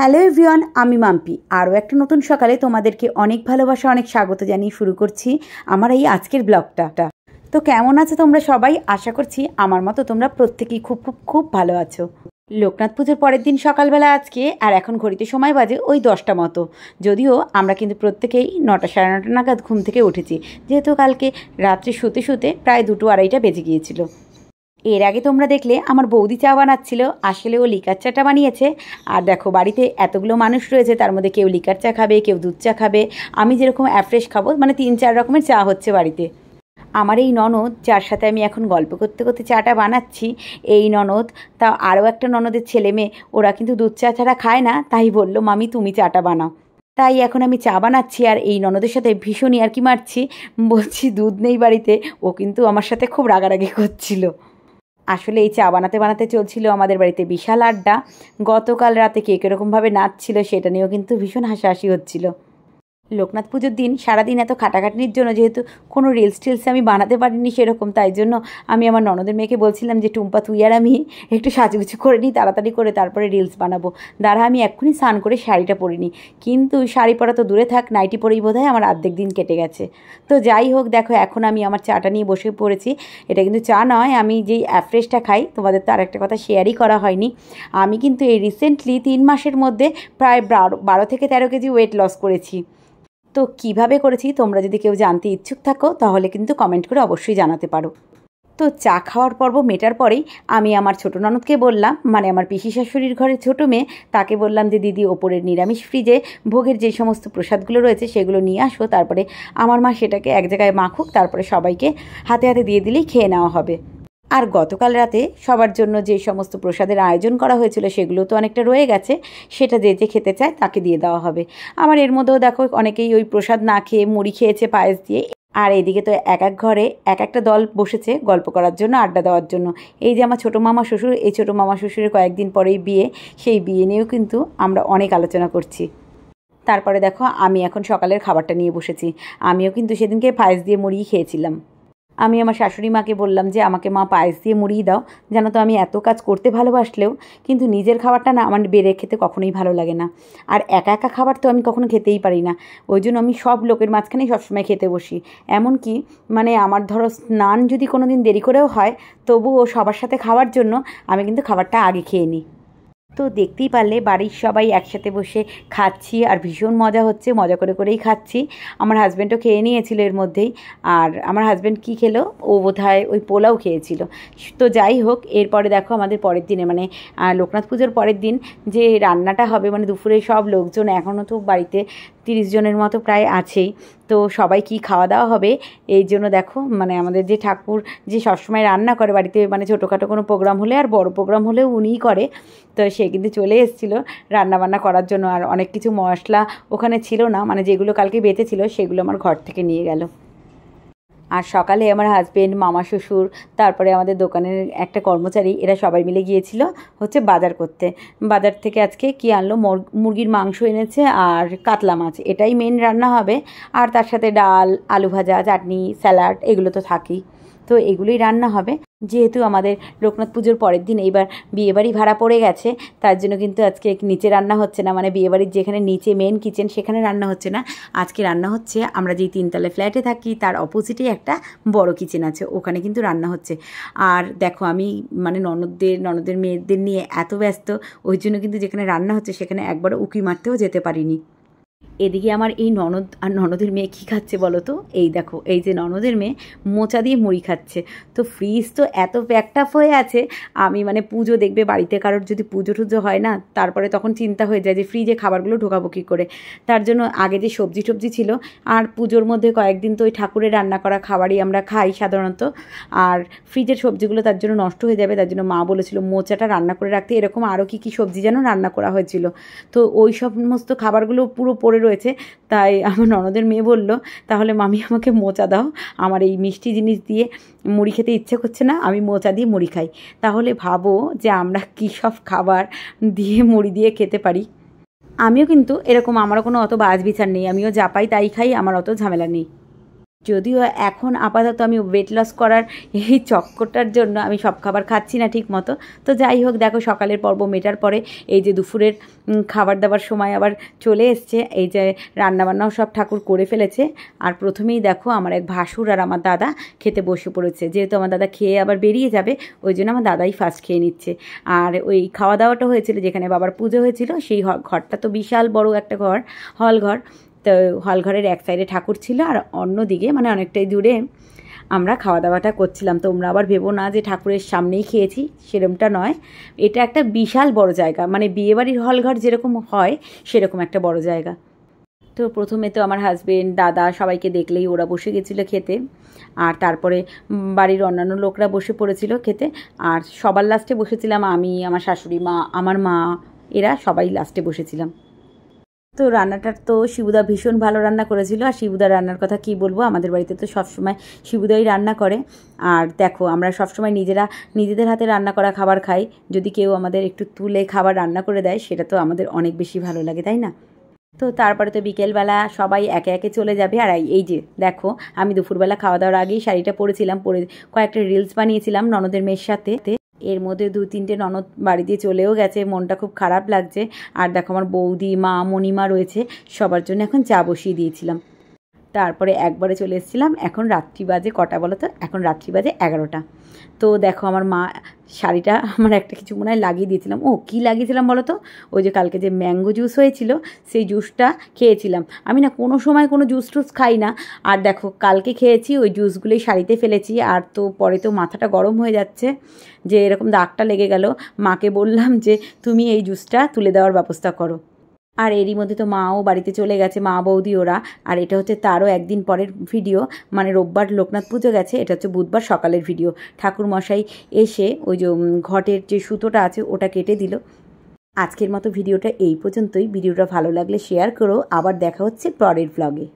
Hello everyone, আমি মাম্পি। আরও একটা নতুন সকালে তোমাদেরকে অনেক ভালোবাসা, অনেক স্বাগত জানিয়ে শুরু করছি আমার এই আজকের ব্লগটা। তো কেমন আছো তোমরা সবাই? আশা করছি আমার মতো তোমরা প্রত্যেকেই খুব খুব খুব ভালো আছো। লোকনাথ পুজোর পরের দিন সকালবেলা আজকে, আর এখন ঘড়িতে সময় বাজে ওই 10টা মতো। যদিও আমরা কিন্তু প্রত্যেকেই 9টা সাড়ে 9টা নাগাদ ঘুম থেকে উঠেছি, যেহেতু কালকে রাত্রে শুতে শুতে প্রায় 2টো আড়াইটা বেজে গিয়েছিল। এর আগে তোমরা দেখলে আমার বৌদি চা বানাচ্ছিল, আসলে ও লিকার চাটা বানিয়েছে। আর দেখো বাড়িতে এতগুলো মানুষ রয়েছে, তার মধ্যে কেউ লিকার চা খাবে, কেউ দুধ চা খাবে, আমি যেরকম অ্যাফ্রেশ খাবো, মানে 3-4 রকমের চা হচ্ছে বাড়িতে। আমার এই ননদ, যার সাথে আমি এখন গল্প করতে করতে চাটা বানাচ্ছি, এই ননদ, তা আরও একটা ননদের ছেলে মেয়ে, ওরা কিন্তু দুধ চা ছাড়া খায় না, তাই বললো মামি তুমি চাটা বানাও। তাই এখন আমি চা বানাচ্ছি আর এই ননদের সাথে ভীষণ ইয়ার্কি মারছি, বলছি দুধ নেই বাড়িতে। ও কিন্তু আমার সাথে খুব রাগারাগি করছিল। আসলে এই চা বানাতে বানাতে চলছিল আমাদের বাড়িতে বিশাল আড্ডা। গতকাল রাতে কে কীরকমভাবে নাচছিল সেটা নিয়েও কিন্তু ভীষণ হাসাহাসি হচ্ছিল। লোকনাথ পুজোর দিন সারাদিন এত খাটাখাটনির জন্য যেহেতু কোনো রিলস আমি বানাতে পারিনি সেরকম, তাই জন্য আমি আমার ননদের মেয়েকে বলছিলাম যে টুম্পা তুই আর আমি একটু সাজুগুজু করে নিই তাড়াতাড়ি করে, তারপরে রিলস বানাবো। দাঁড়া আমি এক্ষুনি স্নান করে শাড়িটা পরিনি। কিন্তু শাড়ি পরা তো দূরে থাক, নাইটি পরেই বোধহয় আমার অর্ধেক দিন কেটে গেছে। তো যাই হোক, দেখো এখন আমি আমার চাটা নিয়ে বসে পড়েছি। এটা কিন্তু চা নয়, আমি যেই অ্যাফ্রেশটা খাই, তোমাদের তো আর একটা কথা শেয়ারই করা হয়নি। আমি কিন্তু এই রিসেন্টলি 3 মাসের মধ্যে প্রায় 12 থেকে 13 কেজি ওয়েট লস করেছি। তো কিভাবে করেছি তোমরা যদি কেউ জানতে ইচ্ছুক থাকো তাহলে কিন্তু কমেন্ট করে অবশ্যই জানাতে পারো। তো চা খাওয়ার পর্ব মেটার পরেই আমি আমার ছোটো ননদকে বললাম, মানে আমার পিসি শাশুড়ির ঘরের ছোটো মেয়ে, তাকে বললাম যে দিদি ওপরের নিরামিষ ফ্রিজে ভোগের যে সমস্ত প্রসাদগুলো রয়েছে সেগুলো নিয়ে আসো, তারপরে আমার মা সেটাকে এক জায়গায় মাখুক, তারপরে সবাইকে হাতে হাতে দিয়ে দিলেই খেয়ে নেওয়া হবে। আর গতকাল রাতে সবার জন্য যে সমস্ত প্রসাদের আয়োজন করা হয়েছিল সেগুলো তো অনেকটা রয়ে গেছে, সেটা যে যে খেতে চায় তাকে দিয়ে দেওয়া হবে। আমার এর মধ্যেও দেখো অনেকেই ওই প্রসাদ না খেয়ে মুড়ি খেয়েছে পায়েস দিয়ে। আর এদিকে তো এক এক ঘরে এক একটা দল বসেছে গল্প করার জন্য, আড্ডা দেওয়ার জন্য। এই যে আমার ছোটো মামা শ্বশুর, এই ছোটো মামা শ্বশুরের কয়েকদিন পরেই বিয়ে, সেই বিয়ে নিয়েও কিন্তু আমরা অনেক আলোচনা করছি। তারপরে দেখো আমি এখন সকালের খাবারটা নিয়ে বসেছি। আমিও কিন্তু সেদিনকে পায়েস দিয়ে মুড়িই খেয়েছিলাম। আমি আমার শাশুড়ি মাকে বললাম যে আমাকে মা পায়েস দিয়ে মুড়িয়ে দাও। জানো তো আমি এত কাজ করতে ভালোবাসলেও কিন্তু নিজের খাবারটা না আমার বেড়ে খেতে কখনোই ভালো লাগে না। আর একা একা খাবার তো আমি কখনো খেতেই পারি না, ওই জন্য আমি সব লোকের মাঝখানেই সবসময় খেতে বসি। এমনকি মানে আমার ধরো স্নান যদি কোনো দিন দেরি করেও হয়, তবুও সবার সাথে খাওয়ার জন্য আমি কিন্তু খাবারটা আগে খেয়ে নিই। তো দেখতেই পারলে বাড়ির সবাই একসাথে বসে খাচ্ছি আর ভীষণ মজা হচ্ছে, মজা করে করেই খাচ্ছি। আমার হাজব্যান্ডও খেয়ে নিয়েছিল এর মধ্যেই। আর আমার হাজব্যান্ড কী খেলো, ও বোধহয় ওই পোলাও খেয়েছিল। তো যাই হোক, এরপরে দেখো আমাদের পরের দিনে মানে লোকনাথ পুজোর পরের দিন যে রান্নাটা হবে, মানে দুপুরে সব লোকজন এখনও তো বাড়িতে 30 জনের মতো প্রায় আছেই। তো সবাই কি খাওয়া দাওয়া হবে এই জন্য দেখো, মানে আমাদের যে ঠাকুর যে সবসময় রান্না করে বাড়িতে, মানে ছোটোখাটো কোনো প্রোগ্রাম হলে আর বড় প্রোগ্রাম হলেও উনিই করে, তো সে কিন্তু চলে এসেছিলো রান্নাবান্না করার জন্য। আর অনেক কিছু মশলা ওখানে ছিল না, মানে যেগুলো কালকে বেঁচেছিল সেগুলো আমার ঘর থেকে নিয়ে গেল। আর সকালে আমার হাজব্যান্ড, মামা শ্বশুর, তারপরে আমাদের দোকানের একটা কর্মচারী, এরা সবাই মিলে গিয়েছিল হচ্ছে বাজার করতে। বাজার থেকে আজকে কী আনলো, মুরগির মাংস এনেছে আর কাতলা মাছ, এটাই মেন রান্না হবে। আর তার সাথে ডাল, আলু ভাজা, চাটনি, স্যালাড এগুলো তো থাকেই। তো এগুলোই রান্না হবে। যেহেতু আমাদের লোকনাথ পুজোর পরের দিন এইবার বিয়েবাড়ি ভাড়া পড়ে গেছে, তার জন্য কিন্তু আজকে নিচে রান্না হচ্ছে না, মানে বিয়েবাড়ির যেখানে নিচে মেন কিচেন সেখানে রান্না হচ্ছে না। আজকে রান্না হচ্ছে আমরা যেই 3তলা ফ্ল্যাটে থাকি তার অপোজিটেই একটা বড় কিচেন আছে, ওখানে কিন্তু রান্না হচ্ছে। আর দেখো আমি মানে ননদের মেয়েদের নিয়ে এত ব্যস্ত, ওই জন্য কিন্তু যেখানে রান্না হচ্ছে সেখানে একবারও উঁকি মারতেও যেতে পারিনি। এদিকে আমার এই ননদ আর ননদের মেয়ে কী খাচ্ছে বলো তো? এই দেখো, এই যে ননদের মেয়ে মোচা দিয়ে মুড়ি খাচ্ছে। তো ফ্রিজ তো এত প্যাকটাপ হয়ে আছে, আমি মানে পুজো দেখবে বাড়িতে কারোর যদি পুজো টুজো হয় না, তারপরে তখন চিন্তা হয়ে যায় যে ফ্রিজে খাবারগুলো ঢোকাবো কী করে। তার জন্য আগে যে সবজি টবজি ছিল, আর পুজোর মধ্যে কয়েকদিন তো ওই ঠাকুরের রান্না করা খাবারই আমরা খাই সাধারণত, আর ফ্রিজের সবজিগুলো তার জন্য নষ্ট হয়ে যাবে, তার জন্য মা বলেছিল মোচাটা রান্না করে রাখতে। এরকম আরও কী কী সবজি যেন রান্না করা হয়েছিল, তো ওই সমস্ত খাবারগুলো পুরো পড়ে রয়েছে। তাই আমার ননদের মেয়ে বলল, তাহলে মামি আমাকে মোচা দাও, আমার এই মিষ্টি জিনিস দিয়ে মুড়ি খেতে ইচ্ছে করছে না, আমি মোচা দিয়ে মুড়ি খাই। তাহলে ভাবো যে আমরা কী সব খাবার দিয়ে মুড়ি দিয়ে খেতে পারি। আমিও কিন্তু এরকম, আমারও কোনো অত বাজ বিচার নেই, আমিও যা পাই তাই খাই, আমার অত ঝামেলা নেই। যদিও এখন আপাতত আমি ওয়েট লস করার এই চক্করটার জন্য আমি সব খাবার খাচ্ছি না ঠিক মতো। তো যাই হোক, দেখো সকালের পর্ব মেটার পরে এই যে দুপুরের খাবার দাবার সময় আবার চলে এসছে। এই যে রান্নাবান্নাও সব ঠাকুর করে ফেলেছে। আর প্রথমেই দেখো আমার এক ভাসুর আর আমার দাদা খেতে বসে পড়েছে। যেহেতু আমার দাদা খেয়ে আবার বেরিয়ে যাবে, ওই জন্য আমার দাদাই ফার্স্ট খেয়ে নিচ্ছে। আর ওই খাওয়া দাওয়াটা হয়েছিল যেখানে বাবার পুজো হয়েছিল, সেই ঘরটা তো বিশাল বড় একটা ঘর, হল ঘর। তো হল ঘরের এক সাইডে ঠাকুর ছিল আর অন্যদিকে মানে অনেকটাই দূরে আমরা খাওয়া দাওয়াটা করছিলাম। তোমরা আবার ভেবো না যে ঠাকুরের সামনেই খেয়েছি, সেরকমটা নয়। এটা একটা বিশাল বড় জায়গা, মানে বিয়েবাড়ির হল ঘর যেরকম হয় সেরকম একটা বড় জায়গা। তো প্রথমে তো আমার হাজবেন্ড, দাদা সবাইকে দেখলেই ওরা বসে গেছিলো খেতে। আর তারপরে বাড়ির অন্যান্য লোকরা বসে পড়েছিল খেতে। আর সবার লাস্টে বসেছিলাম আমি, আমার শাশুড়ি মা, আমার মা, এরা সবাই লাস্টে বসেছিলাম। তো রান্নাটার তো শিবুদা ভীষণ ভালো রান্না করেছিল। আর শিবুদার রান্নার কথা কি বলবো, আমাদের বাড়িতে তো সবসময় শিবুদাই রান্না করে। আর দেখো আমরা সবসময় নিজেদের হাতে রান্না করা খাবার খাই। যদি কেউ আমাদের একটু তুলে খাবার রান্না করে দেয়, সেটা তো আমাদের অনেক বেশি ভালো লাগে, তাই না? তো তারপরে তো বিকেলবেলা সবাই একে একে চলে যাবে। আর এই যে দেখো, আমি দুপুরবেলা খাওয়া দাওয়ার আগেই শাড়িটা পরেছিলাম, পরে কয়েকটা রিলস বানিয়েছিলাম ননদের মেয়ের সাথে। এর মধ্যে 2-3টে ননদ বাড়ি দিয়ে চলেও গেছে, মনটা খুব খারাপ লাগছে। আর দেখো আমার বৌদি, মা, মণিমা রয়েছে, সবার জন্য এখন চা বসিয়ে দিয়েছিলাম। তারপরে একবারে চলে এসেছিলাম। এখন রাত্রি বাজে কটা বলো তো? এখন রাত্রি বাজে 11টা। তো দেখো আমার মা শাড়িটা আমার একটা কিছু মনে হয় লাগিয়ে দিয়েছিলাম। ও কী লাগিয়েছিলাম বলো তো? ওই যে কালকে যে ম্যাঙ্গো জুস হয়েছিল, সেই জুসটা খেয়েছিলাম। আমি না কোনো সময় কোনো জুস টুস খাই না। আর দেখো কালকে খেয়েছি, ওই জুসগুলোই শাড়িতে ফেলেছি। আর তো পরে তো মাথাটা গরম হয়ে যাচ্ছে যে এরকম দাগটা লেগে গেল। মাকে বললাম যে তুমি এই জুসটা তুলে দেওয়ার ব্যবস্থা করো। আর এরই মধ্যে তো মাও বাড়িতে চলে গেছে, মা, বৌদি ওরা। আর এটা হচ্ছে তারও একদিন পরের ভিডিও, মানে রোববার লোকনাথ পুজো গেছে, এটা হচ্ছে বুধবার সকালের ভিডিও। ঠাকুরমশাই এসে ওই যে ঘটের যে সুতোটা আছে ওটা কেটে দিল। আজকের মতো ভিডিওটা এই পর্যন্তই। ভিডিওটা ভালো লাগলে শেয়ার করো। আবার দেখা হচ্ছে পরের ব্লগে।